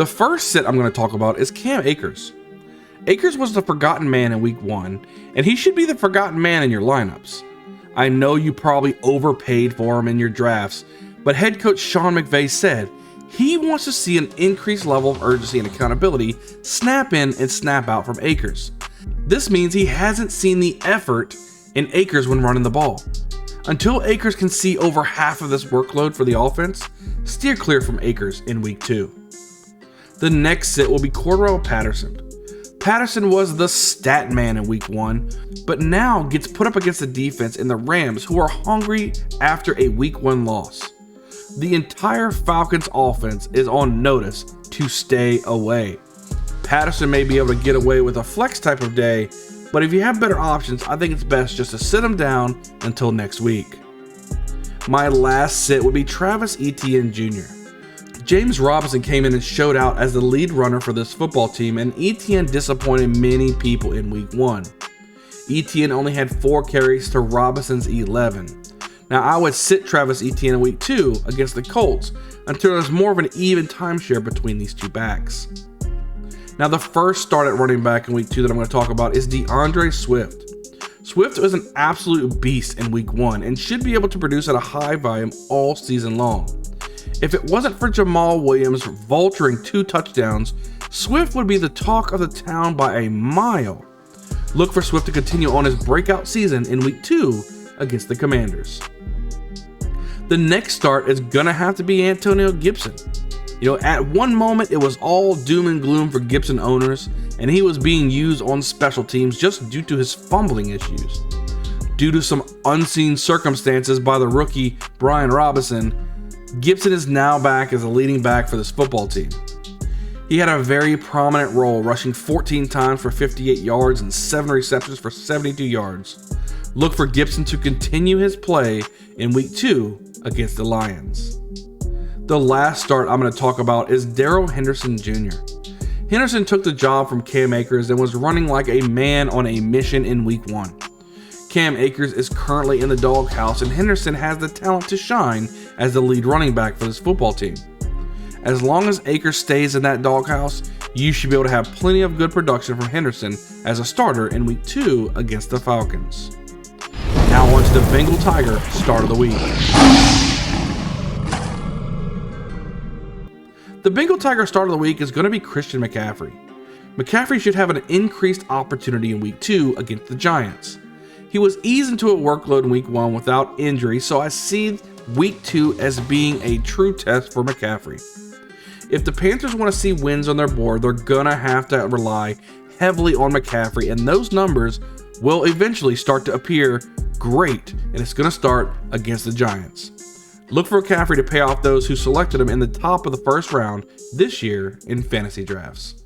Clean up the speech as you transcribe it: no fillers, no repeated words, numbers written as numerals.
The first sit I'm going to talk about is Cam Akers. Akers was the forgotten man in week 1, and he should be the forgotten man in your lineups. I know you probably overpaid for him in your drafts, but head coach Sean McVay said he wants to see an increased level of urgency and accountability snap in and snap out from Akers. This means he hasn't seen the effort in Akers when running the ball. Until Akers can see over half of this workload for the offense, steer clear from Akers in week 2. The next sit will be Cordwell Patterson. Patterson was the stat man in week 1, but now gets put up against the defense in the Rams, who are hungry after a week 1 loss. The entire Falcons offense is on notice to stay away. Patterson may be able to get away with a flex type of day, but if you have better options, I think it's best just to sit him down until next week. My last sit would be Travis Etn Jr. James Robinson came in and showed out as the lead runner for this football team, and Etn disappointed many people in week 1. Etn only had 4 carries to Robinson's 11. Now I would sit Travis Etn in week 2 against the Colts until there's more of an even timeshare between these two backs. Now the first start at running back in week 2 that I'm going to talk about is DeAndre Swift. Swift was an absolute beast in week 1 and should be able to produce at a high volume all season long. If it wasn't for Jamal Williams vulturing 2 touchdowns, Swift would be the talk of the town by a mile. Look for Swift to continue on his breakout season in week 2 against the Commanders. The next start is going to have to be Antonio Gibson. At one moment it was all doom and gloom for Gibson owners, and he was being used on special teams just due to his fumbling issues. Due to some unseen circumstances by the rookie Brian Robinson, Gibson is now back as a leading back for this football team. He had a very prominent role, rushing 14 times for 58 yards and 7 receptions for 72 yards. Look for Gibson to continue his play in week 2 against the Lions. The last start I'm going to talk about is Daryl Henderson Jr. Henderson took the job from Cam Akers and was running like a man on a mission in week 1. Cam Akers is currently in the doghouse, and Henderson has the talent to shine as the lead running back for this football team. As long as Akers stays in that doghouse, you should be able to have plenty of good production from Henderson as a starter in week 2 against the Falcons. Now on to the Bengal Tiger Start of the Week. The Bengal Tiger Start of the Week is going to be Christian McCaffrey. McCaffrey should have an increased opportunity in week 2 against the Giants. He was eased into a workload in week 1 without injury, so I see week 2 as being a true test for McCaffrey. If the Panthers want to see wins on their board, they're going to have to rely heavily on McCaffrey, and those numbers will eventually start to appear great, and it's going to start against the Giants. Look for McCaffrey to pay off those who selected him in the top of the first round this year in fantasy drafts.